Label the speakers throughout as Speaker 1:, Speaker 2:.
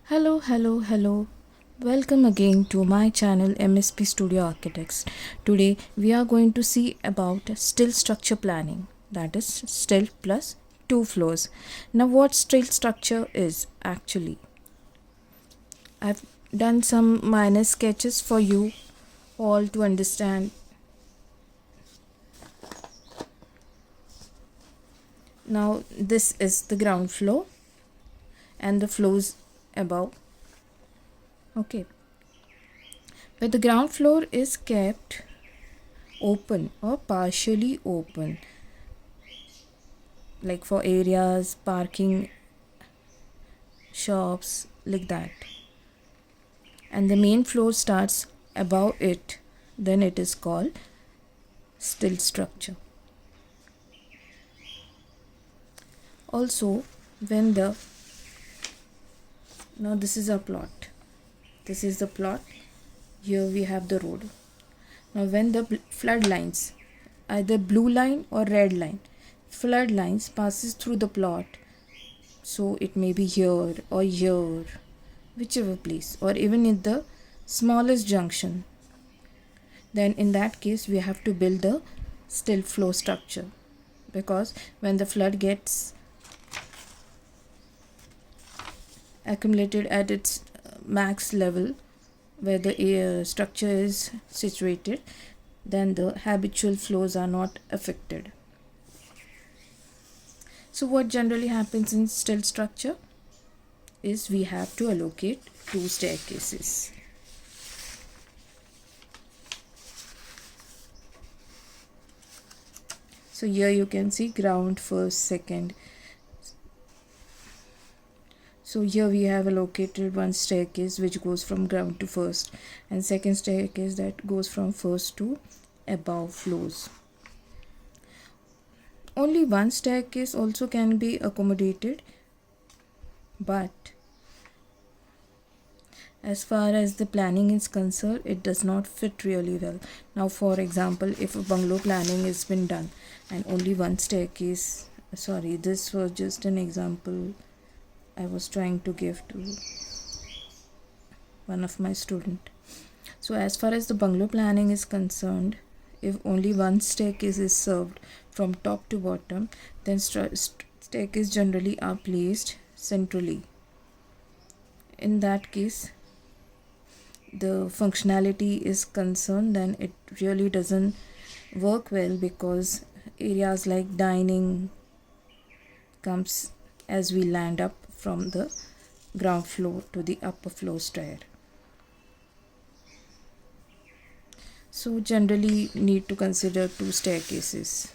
Speaker 1: Hello. Welcome again to my channel MSP Studio Architects. Today we are going to see about stilt structure planning, that is stilt plus two floors. Now what stilt structure is actually? I've done some minor sketches for you all to understand. Now this is the ground floor and the floors above. Okay, but the ground floor is kept open or partially open, like for areas, parking, shops, like that, and the main floor starts above it, then it is called stilt structure. Also, when the now this is a plot, this is the plot, here we have the road. Now when the flood lines, either blue line or red line, flood lines passes through the plot, so it may be here or here, whichever place, or even in the smallest junction, then in that case we have to build the stilt floor structure, because when the flood gets accumulated at its max level where the structure is situated, then the habitual flows are not affected. So what generally happens in stilt structure is we have to allocate two staircases. So here you can see ground, first, second. So here we have allocated one staircase which goes from ground to first, and second staircase that goes from first to above floors. Only one staircase also can be accommodated, but as far as the planning is concerned, it does not fit really well. Now for example, if a bungalow planning has been done and only one staircase, sorry, this was just an example I was trying to give to one of my student. So as far as the bungalow planning is concerned, if only one staircase is served from top to bottom, then staircase generally are placed centrally. In that case, the functionality is concerned, then it really doesn't work well, because areas like dining comes as we land up from the ground floor to the upper floor stair. So generally need to consider two staircases.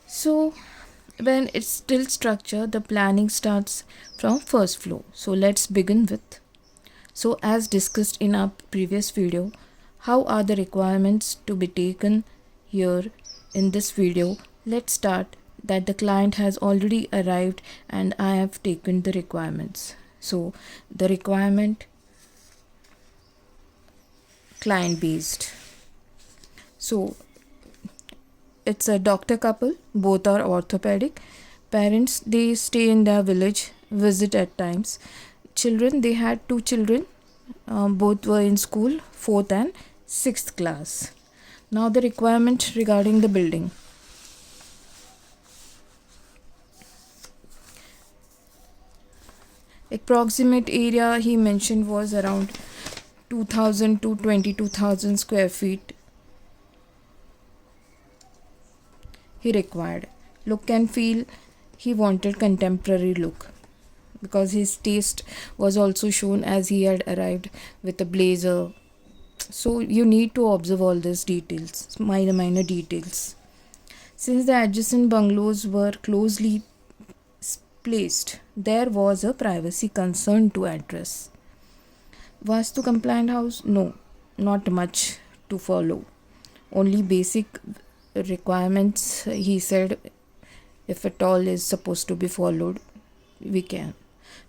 Speaker 1: So when it's stilt structure, the planning starts from first floor. So let's begin with. So as discussed in our previous video, how are the requirements to be taken here in this video? Let's start that the client has already arrived and I have taken the requirements. So the requirement client based. So it's a doctor couple, both are orthopedic. Parents, they stay in their village, visit at times. Children, they had two children, both were in school, 4th and 6th class. Now the requirement regarding the building. Approximate area he mentioned was around 2000 to 22,000 square feet. He required look and feel, he wanted contemporary look, because his taste was also shown as he had arrived with a blazer. So you need to observe all these details, minor details. Since the adjacent bungalows were closely placed, there was a privacy concern to address. Vastu compliant house? No, not much to follow. Only basic requirements, he said, if at all is supposed to be followed, we can,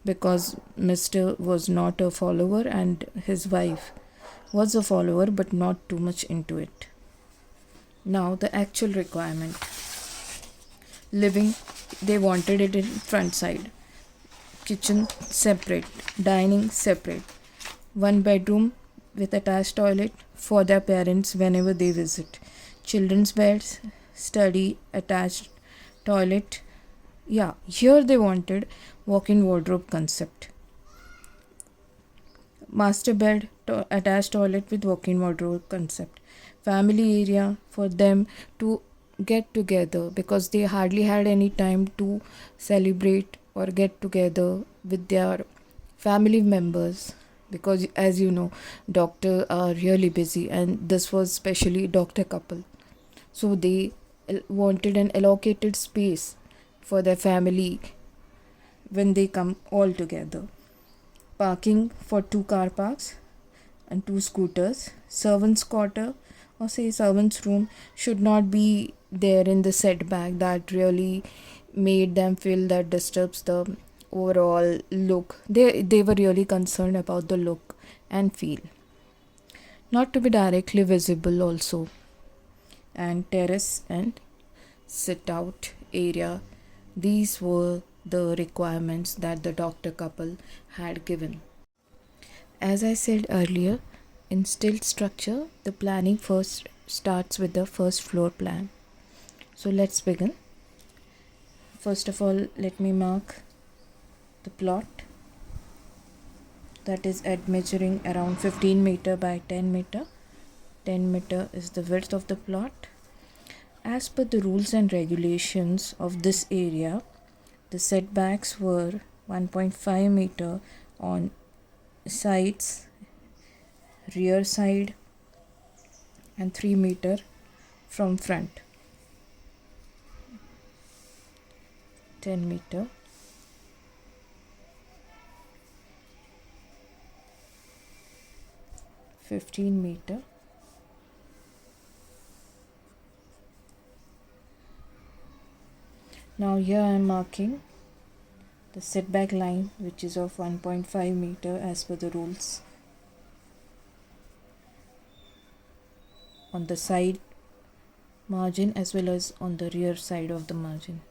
Speaker 1: because Mr. was not a follower and his wife was a follower, but not too much into it. Now the actual requirement. Living, they wanted it in front side. Kitchen separate, dining separate. One bedroom with attached toilet for their parents whenever they visit. Children's beds, study, attached toilet. Yeah, here they wanted walk-in wardrobe concept. Master bed, attached toilet with walk-in wardrobe concept. Family area for them to get together because they hardly had any time to celebrate or get together with their family members, because as you know, doctors are really busy and this was specially doctor couple, so they wanted an allocated space for their family when they come all together. Parking for 2 car parks and 2 scooters. Servants' quarter or say servants' room should not be there in the setback. That really made them feel that disturbs the overall look. They were really concerned about the look and feel. Not to be directly visible also. And terrace and sit out area. These were the requirements that the doctor couple had given. As I said earlier, in stilt structure, the planning first starts with the first floor plan. So let's begin. First of all, let me mark the plot, that is at measuring around 15 meter by 10 meter. 10 meter is the width of the plot. As per the rules and regulations of this area, the setbacks were 1.5 meter on sides, rear side, and 3 meter from front. 10 meter. (15 meter). Now here I am marking the setback line, which is of 1.5 meter as per the rules, on the side margin as well as on the rear side of the margin.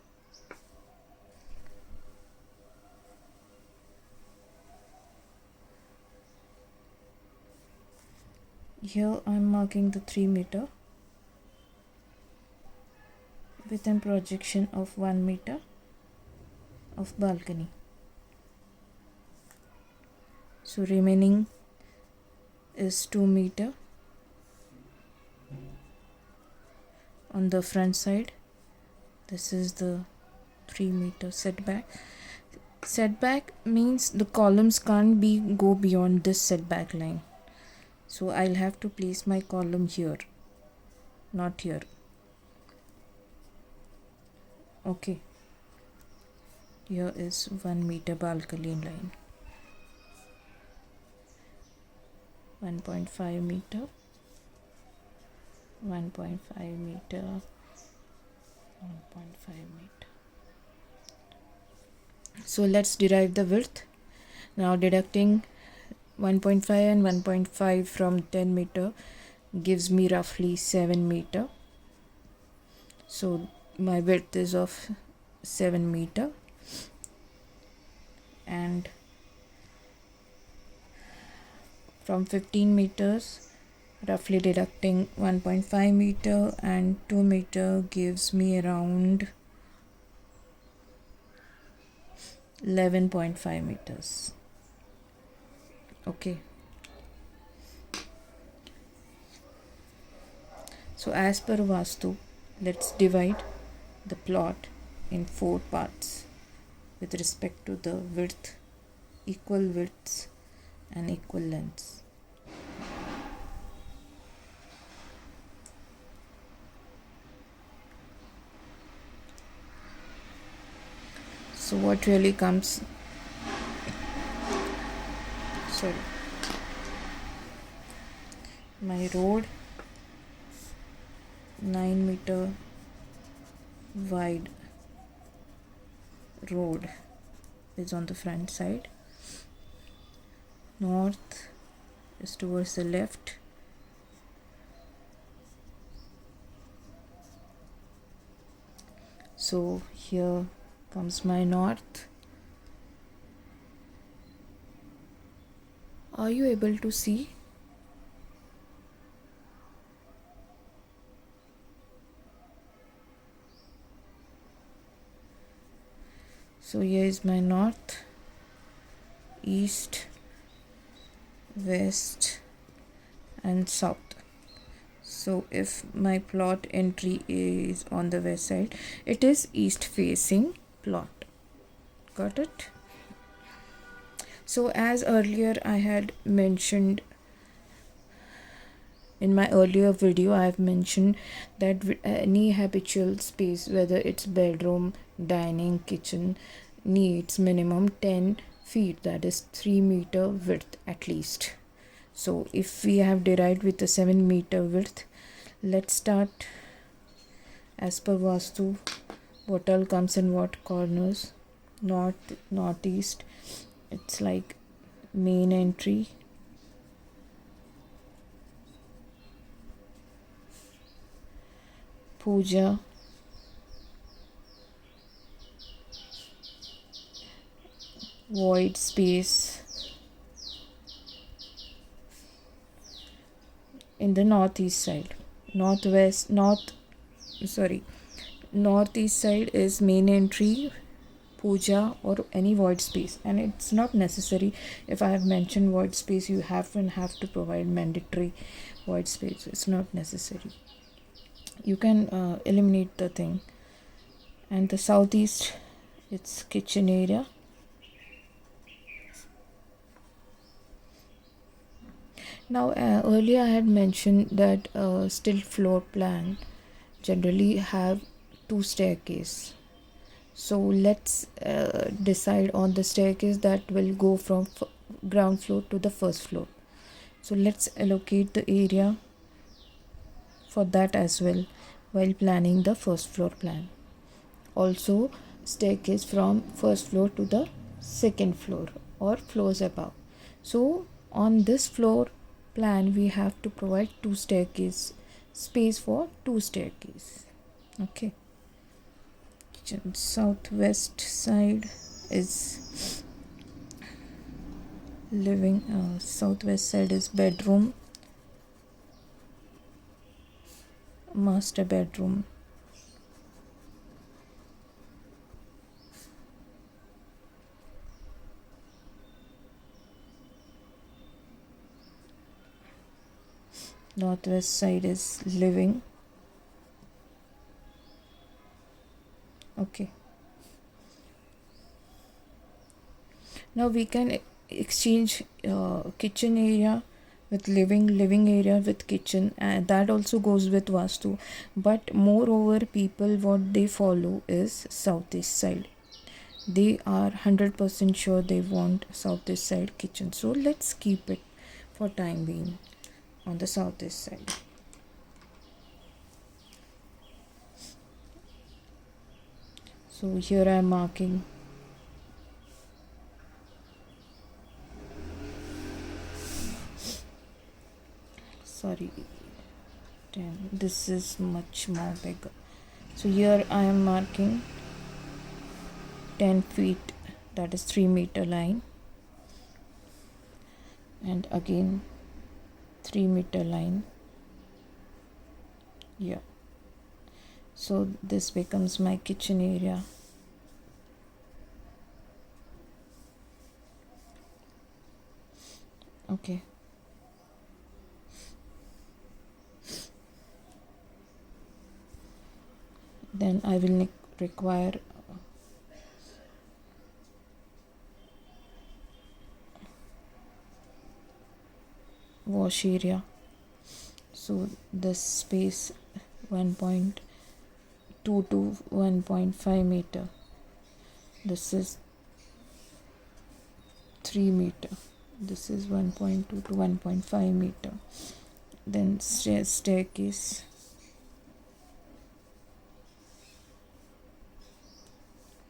Speaker 1: Here I am marking the 3 meter with a projection of 1 meter of balcony. So remaining is 2 meter on the front side. This is the 3 meter setback. Setback means the columns can't go beyond this setback line. So I'll have to place my column here, not here. Okay. Here is 1 meter balcony line. 1.5 meter. 1.5 meter. 1.5 meter. So let's derive the width. Now deducting 1.5 and 1.5 from 10 meter gives me roughly 7 meter. So my width is of 7 meter, and from 15 meters roughly deducting 1.5 meter and 2 meter gives me around 11.5 meters. Okay. So as per Vastu, let's divide the plot in 4 parts with respect to the width, equal widths and equal lengths. So what really comes, my road 9 meter wide road is on the front side. North is towards the left. So here comes my north. Are you able to see? So here is my north, east, west and south. So if my plot entry is on the west side, it is east facing plot. Got it? So as earlier I had mentioned in my earlier video, I have mentioned that any habitual space, whether it's bedroom, dining, kitchen, needs minimum 10 feet, that is 3 meter width at least. So if we have derived with a 7 meter width, let's start as per Vastu. What all comes in what corners? North, northeast, it's like main entry, puja, void space. In the northeast side, northeast side is main entry, puja or any void space. And it's not necessary, if I have mentioned void space, you have to provide mandatory void space. It's not necessary, you can eliminate the thing. And the southeast, it's kitchen area. Now earlier I had mentioned that stilt floor plan generally have 2 staircase. So let's decide on the staircase that will go from ground floor to the first floor. So let's allocate the area for that as well while planning the first floor plan. Also staircase from first floor to the second floor or floors above. So on this floor plan we have to provide 2 staircase space for 2 staircase. Okay. Kitchen southwest side is living, southwest side is bedroom, master bedroom. Northwest side is living. Okay. Now we can exchange kitchen area with living area with kitchen, and that also goes with Vastu. But moreover, people what they follow is southeast side. They are 100% sure they want southeast side kitchen. So let's keep it for time being on the southeast side. So here I am marking sorry 10, this is much more bigger. So here I am marking 10 feet, that is 3 meter line, and again 3 meter line. Yeah, so this becomes my kitchen area. Okay, then I will require wash area. So this space 1.2 to 1.5 meter, this is 3 meter, this is 1.2 to 1.5 meter. Then staircase,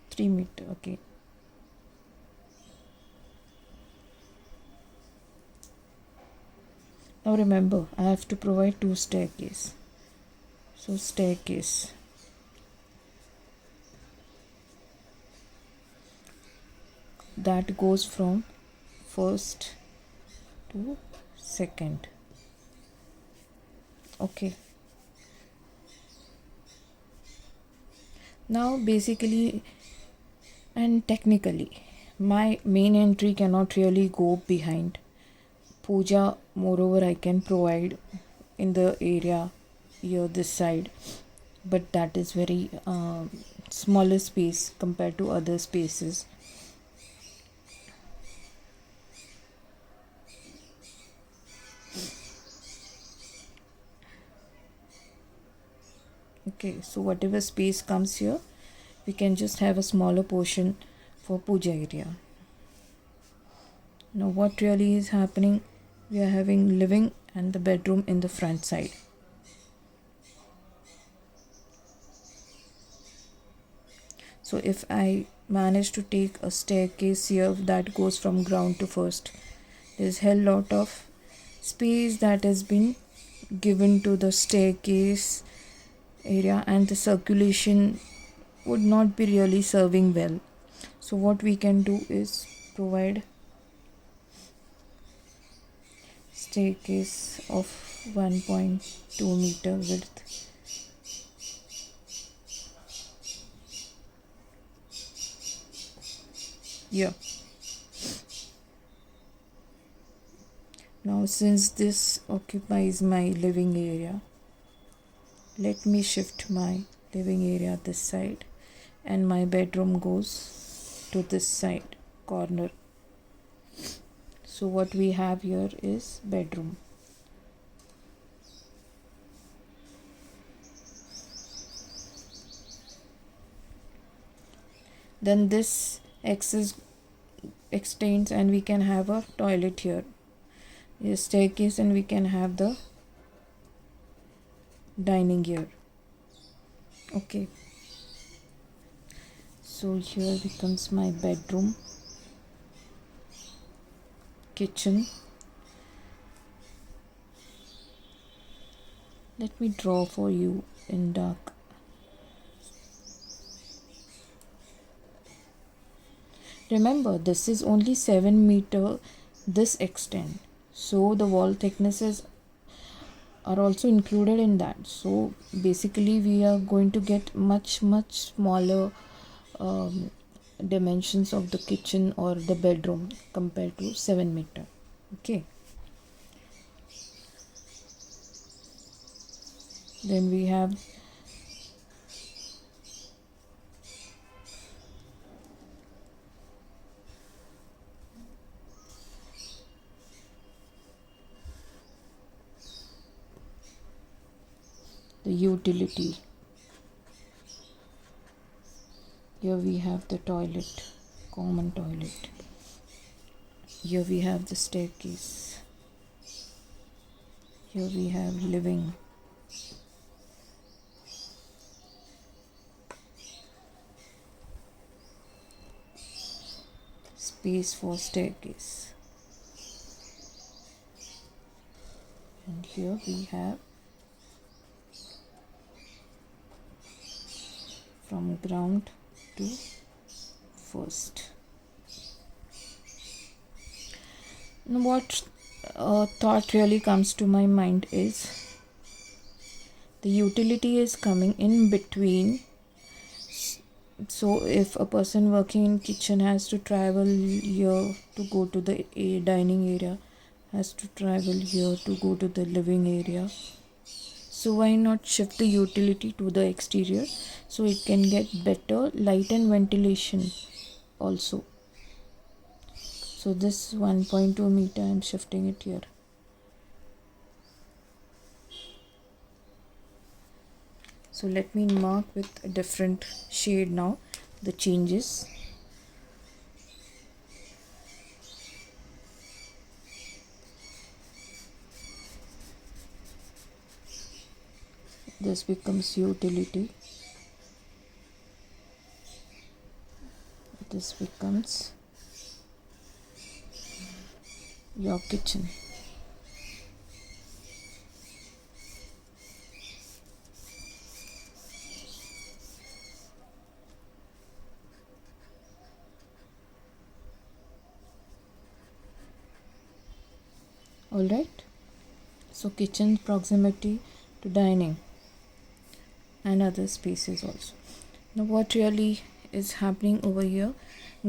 Speaker 1: three meter. Okay, now remember I have to provide 2 staircase. So staircase that goes from first to second. Okay, now basically and technically my main entry cannot really go behind puja. Moreover, I can provide in the area here this side, but that is very smaller space compared to other spaces. Okay, so whatever space comes here, we can just have a smaller portion for puja area. Now what really is happening, we are having living and the bedroom in the front side. So if I manage to take a staircase here that goes from ground to first, there's a lot of space that has been given to the staircase area, and the circulation would not be really serving well. So what we can do is provide staircase of 1.2 meter width. Yeah. Now since this occupies my living area, let me shift my living area this side, and my bedroom goes to this side corner. So what we have here is bedroom. Then this axis extends and we can have a toilet here, a staircase, and we can have the dining here. Okay, so here becomes my bedroom, kitchen. Let me draw for you in dark. Remember, this is only 7 meter this extent, so the wall thicknesses are also included in that. So basically we are going to get much smaller um, dimensions of the kitchen or the bedroom compared to 7 meter. Okay, then we have the utility. Here we have the toilet, common toilet. Here we have the staircase. Here we have living. Space for staircase. And here we have from ground to first. Now what thought really comes to my mind is the utility is coming in between. So if a person working in kitchen has to travel here to go to the dining area, has to travel here to go to the living area, so why not shift the utility to the exterior so it can get better light and ventilation also. So this 1.2 meter I am shifting it here. So let me mark with a different shade now the changes. This becomes utility. This becomes your kitchen. Alright, so kitchen proximity to dining and other spaces also. Now what really is happening over here,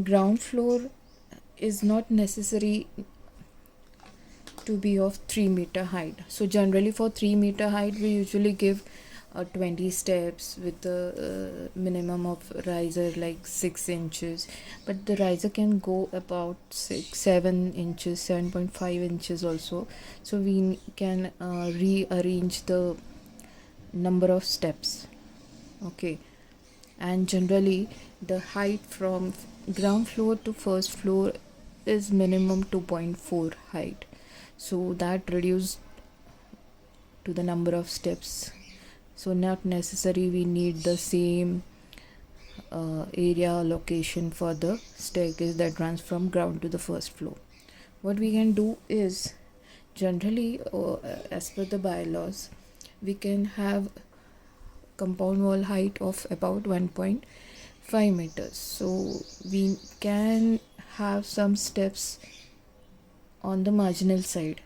Speaker 1: ground floor is not necessary to be of 3 meter height. So generally for 3 meter height we usually give 20 steps with a minimum of riser like 6 inches, but the riser can go about 7 inches, 7.5 inches also. So we can rearrange the number of steps. Okay, and generally the height from ground floor to first floor is minimum 2.4 height, so that reduced to the number of steps. So not necessary we need the same area location for the staircase that runs from ground to the first floor. What we can do is, generally as per the bylaws, we can have compound wall height of about 1.5 meters. So we can have some steps on the marginal side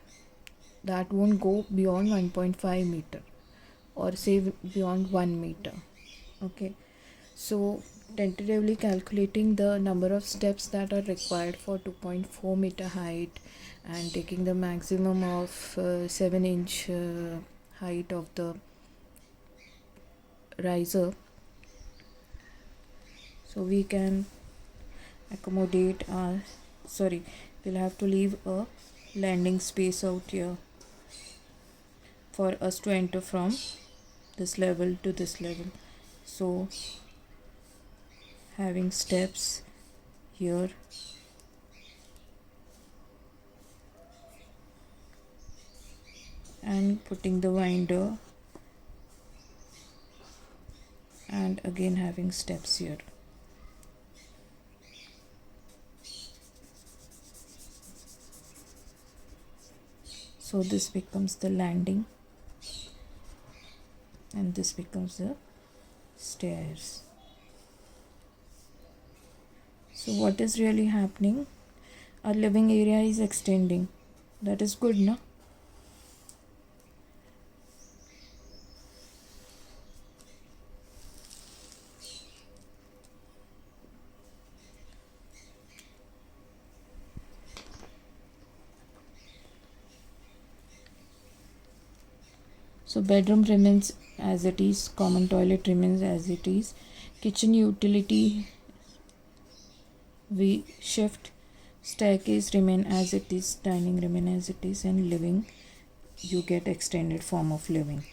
Speaker 1: that won't go beyond 1.5 meter, or say beyond 1 meter. Okay, so tentatively calculating the number of steps that are required for 2.4 meter height and taking the maximum of 7-inch height of the riser, so we can accommodate our, sorry, we'll have to leave a landing space out here for us to enter from this level to this level. So having steps here and putting the winder, and again having steps here. So this becomes the landing and this becomes the stairs. So what is really happening? Our living area is extending. That is good, no? So bedroom remains as it is, common toilet remains as it is, kitchen utility we shift, staircase remain as it is, dining remain as it is, and living you get extended form of living.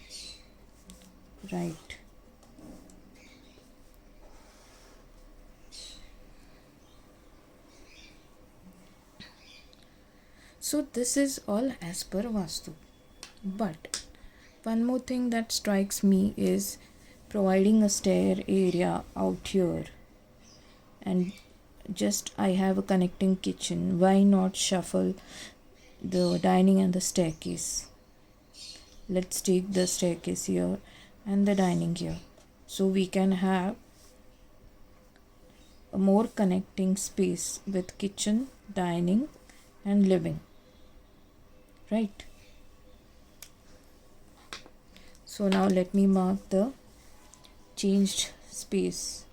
Speaker 1: Right. So this is all as per Vastu. But one more thing that strikes me is providing a stair area out here, and just I have a connecting kitchen. Why not shuffle the dining and the staircase? Let's take the staircase here and the dining here, so we can have a more connecting space with kitchen, dining and living. Right. So now let me mark the changed space.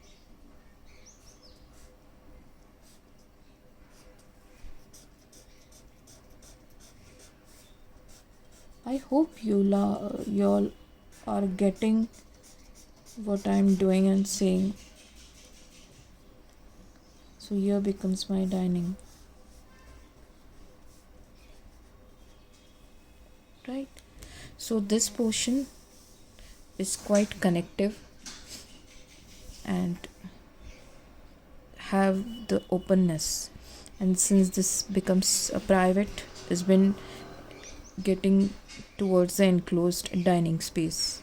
Speaker 1: I hope you all are getting what I'm doing and saying. So here becomes my dining. Right. So this portion is quite connective and have the openness, and since this becomes a private, has been getting towards the enclosed dining space,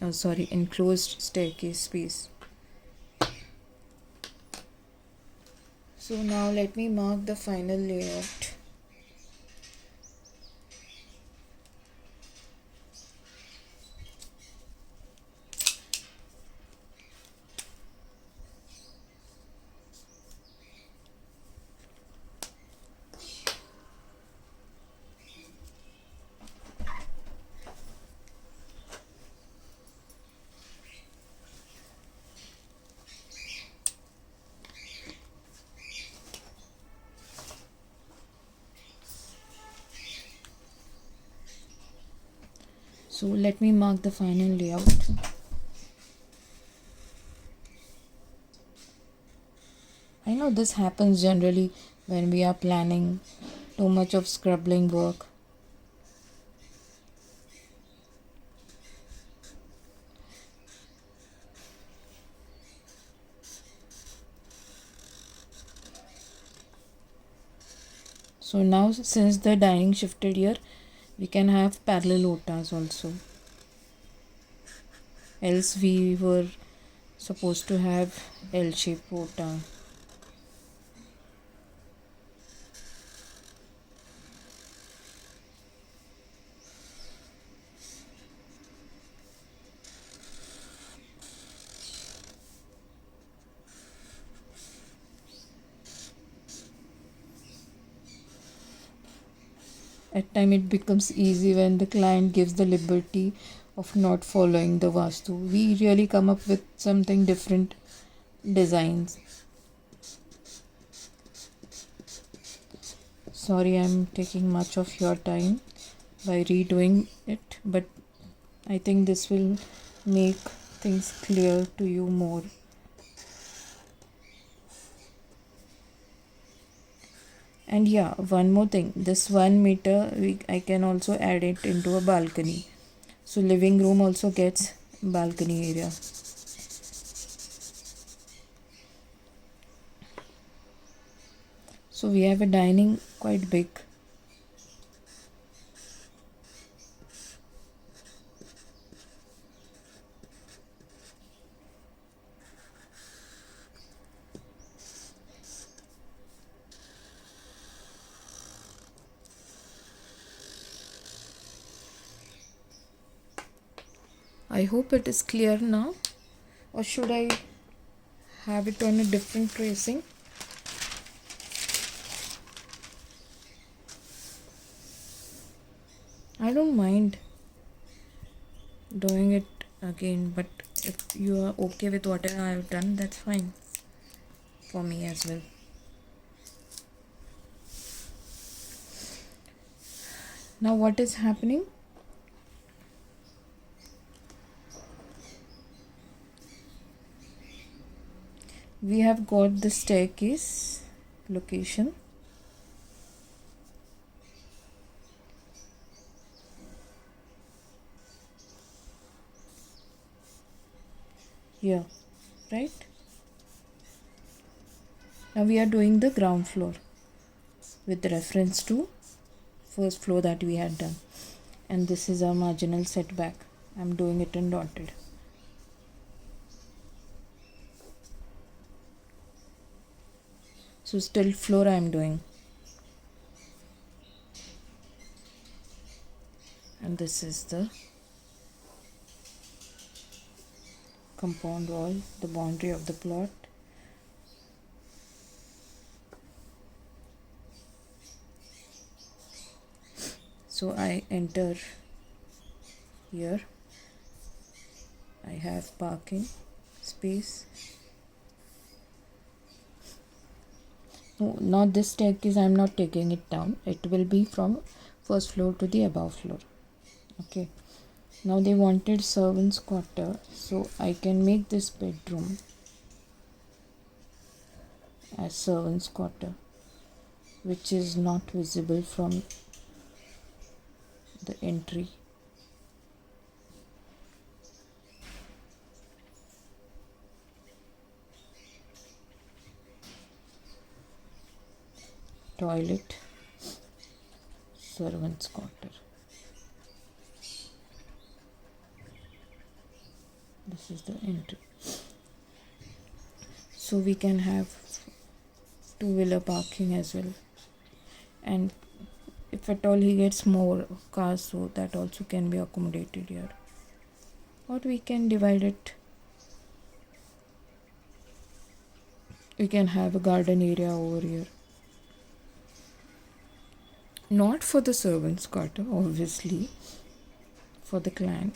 Speaker 1: oh sorry, enclosed staircase space. So now let me mark the final layout. So let me mark the final layout. I know this happens generally when we are planning too much of scribbling work. So now since the dining shifted here, we can have parallel otas also. Else we were supposed to have L-shaped ota. At time it becomes easy when the client gives the liberty of not following the vastu. We really come up with something different designs. Sorry, I'm taking much of your time by redoing it, but I think this will make things clear to you more. And yeah, one more thing, this 1 meter I can also add it into a balcony, so living room also gets balcony area. So we have a dining quite big. I hope it is clear now, or should I have it on a different tracing? I don't mind doing it again, but if you are okay with whatever I have done, that's fine for me as well. Now what is happening? We have got the staircase location. Here, right? Now we are doing the ground floor with reference to first floor that we had done, and this is our marginal setback. I'm doing it in dotted. So stilt floor I am doing, and this is the compound wall, the boundary of the plot. So I enter here, I have parking space. No, not this staircase, I'm not taking it down. It will be from first floor to the above floor. Okay. Now they wanted servants quarter, so I can make this bedroom as servants quarter, which is not visible from the entry. Toilet, servants quarter. This is the entry. So we can have two-wheeler parking as well, and if at all he gets more cars, so that also can be accommodated here, or we can divide it. We can have a garden area over here, not for the servants quarter, obviously for the client.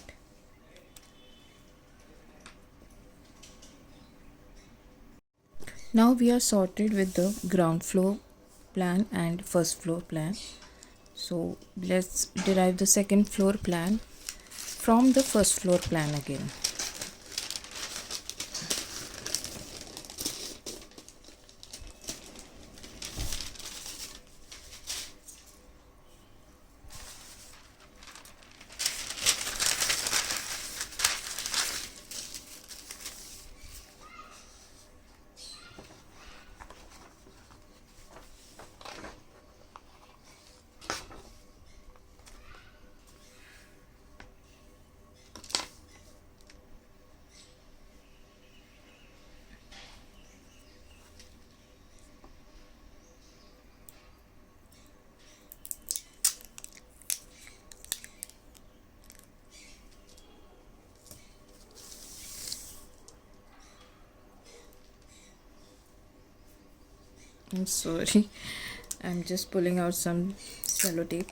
Speaker 1: Now we are sorted with the ground floor plan and first floor plan. So let's derive the second floor plan. from the first floor plan again. I'm sorry, I'm just pulling out some sellotape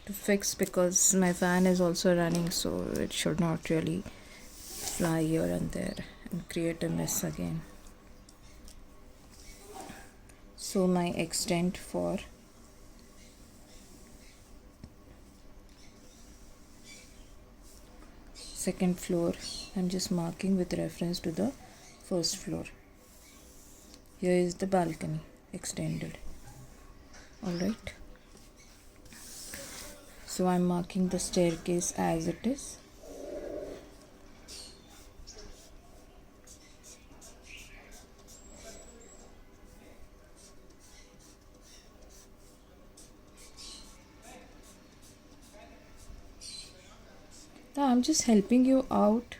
Speaker 1: to fix because my fan is also running, so it should not really fly here and there and create a mess again. So my extent for second floor, I'm just marking with reference to the first floor. Here is the balcony extended. Alright, so I'm marking the staircase as it is. Now I'm just helping you out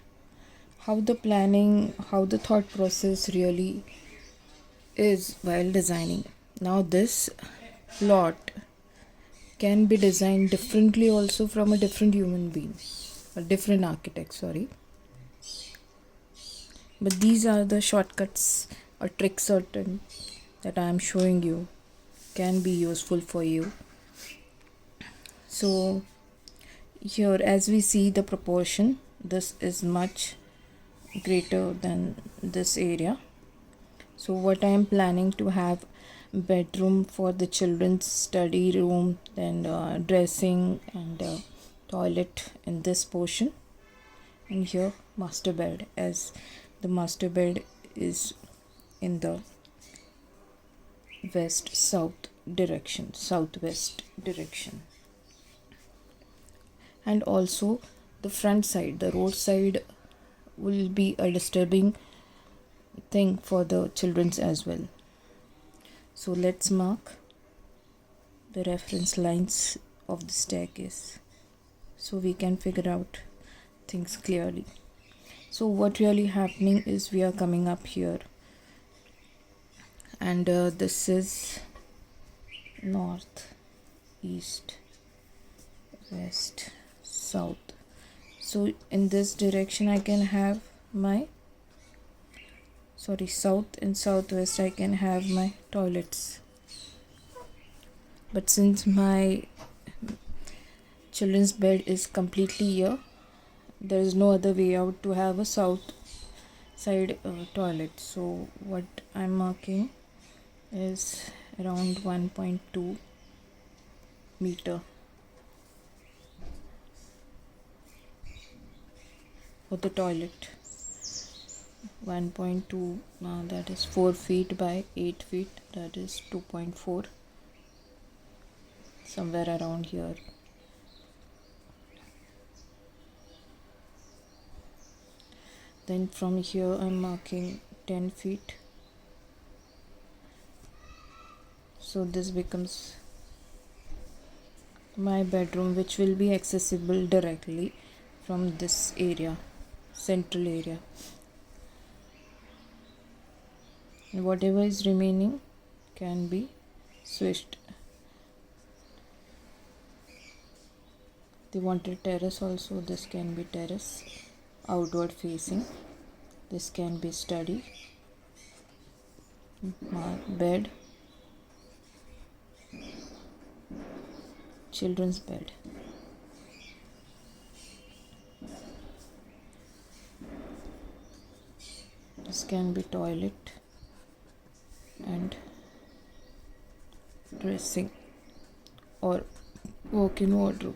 Speaker 1: how the planning, how the thought process really is while designing. Now this plot can be designed differently also from a different human being, a different architect, sorry. But these are the shortcuts or tricks certain that I am showing you can be useful for you. So here as we see the proportion, this is much greater than this area. So what I am planning to have bedroom for the children's study room, then dressing and toilet in this portion, and here master bed, as the master bed is in the west south direction, southwest direction. And also the front side, the road side, will be a disturbing thing for the children's as well. So let's mark the reference lines of the staircase so we can figure out things clearly. So what really happening is we are coming up here, and this is north, east, west, south. So in this direction I can have my south and southwest I can have my toilets. But since my children's bed is completely here, there is no other way out to have a south side toilet. So what I'm marking is around 1.2 meter for the toilet. 1.2, that is 4 feet by 8 feet, that is 2.4, somewhere around here. Then from here I'm marking 10 feet. So this becomes my bedroom, which will be accessible directly from this area, central area. And whatever is remaining can be switched. They wanted terrace also, this can be terrace, outward facing. This can be study, bed, children's bed. This can be toilet and dressing or walk-in wardrobe.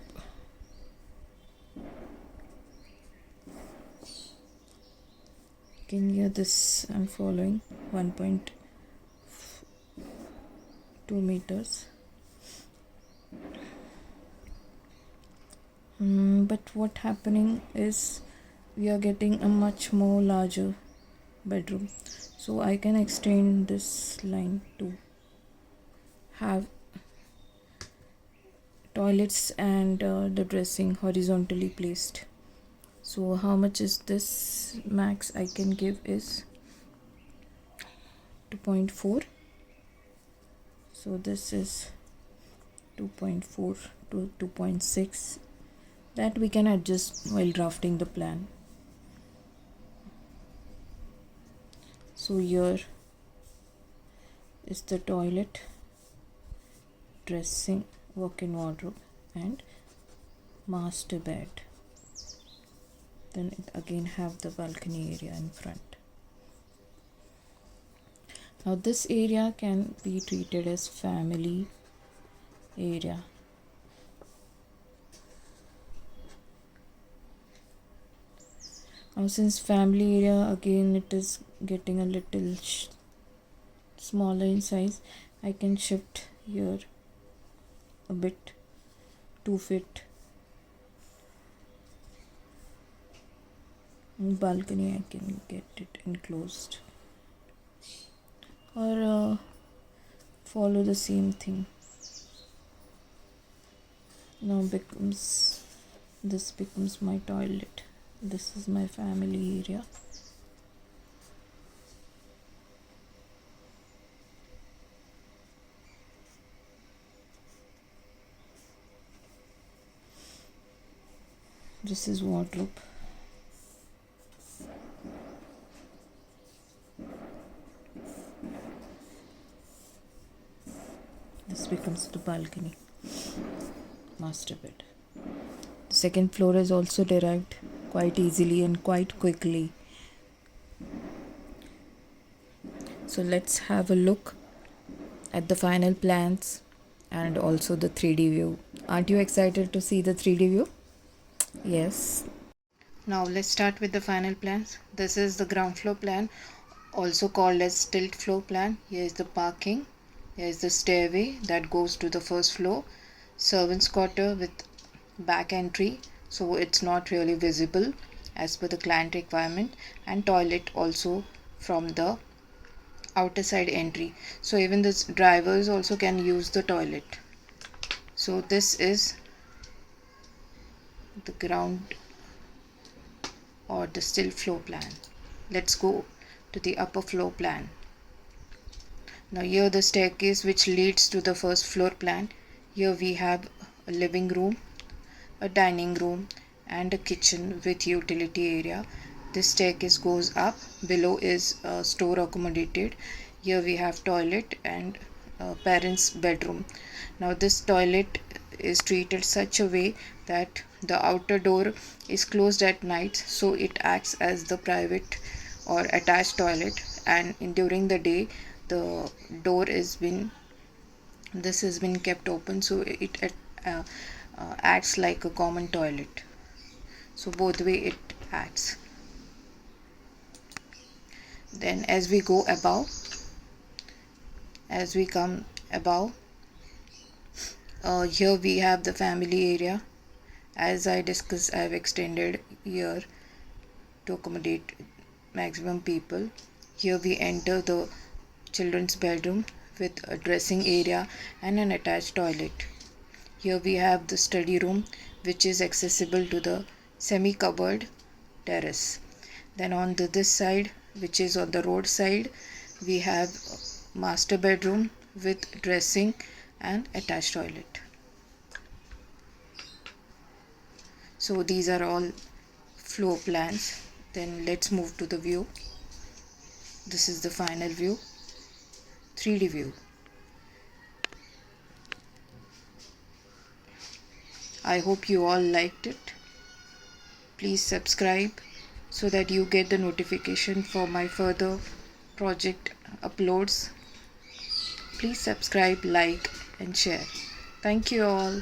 Speaker 1: again here this I'm following 1.2 meters. But what happening is we are getting a much more larger bedroom, so I can extend this line to have toilets and the dressing horizontally placed. So how much is this? Max I can give is 2.4. So this is 2.4 to 2.6, that we can adjust while drafting the plan. So here is the toilet, dressing, walk-in wardrobe and master bed. Then it again have the balcony area in front. Now this area can be treated as family area. Now since family area, again it is getting a little smaller in size, I can shift here a bit to fit balcony. I can get it enclosed or follow the same thing. Now this becomes my toilet. This is my family area. This is wardrobe. This becomes the balcony, master bed. The second floor is also derived quite easily and quite quickly. So let's have a look at the final plans and also the 3D view. Aren't you excited to see the 3D view? Yes. Now let's start with the final plans. This is the ground floor plan, also called as Stilt floor plan. Here is the parking. Here is the stairway that goes to the first floor. Servants' quarter with back entry, so it's not really visible as per the client requirement, and toilet also from the outer side entry, so even the drivers also can use the toilet. So this is the ground or the still floor plan. Let's go to the upper floor plan. Now here the staircase which leads to the first floor plan. Here we have a living room, a dining room and a kitchen with utility area. This staircase goes up. Below is store accommodated. Here we have toilet and parents' bedroom. Now this toilet is treated such a way that the outer door is closed at night, so it acts as the private or attached toilet, and during the day the door has been kept open, so it acts like a common toilet. So both way it acts. Then as we come above, here we have the family area. As I discussed, I have extended here to accommodate maximum people. Here we enter the children's bedroom with a dressing area and an attached toilet. Here we have the study room, which is accessible to the semi-covered terrace. Then on this side, which is on the road side, we have master bedroom with dressing and attached toilet. So these are all floor plans. Then let's move to the view. This is the final view, 3D view. I hope you all liked it. Please subscribe so that you get the notification for my further project uploads. Please subscribe, like and share. Thank you all.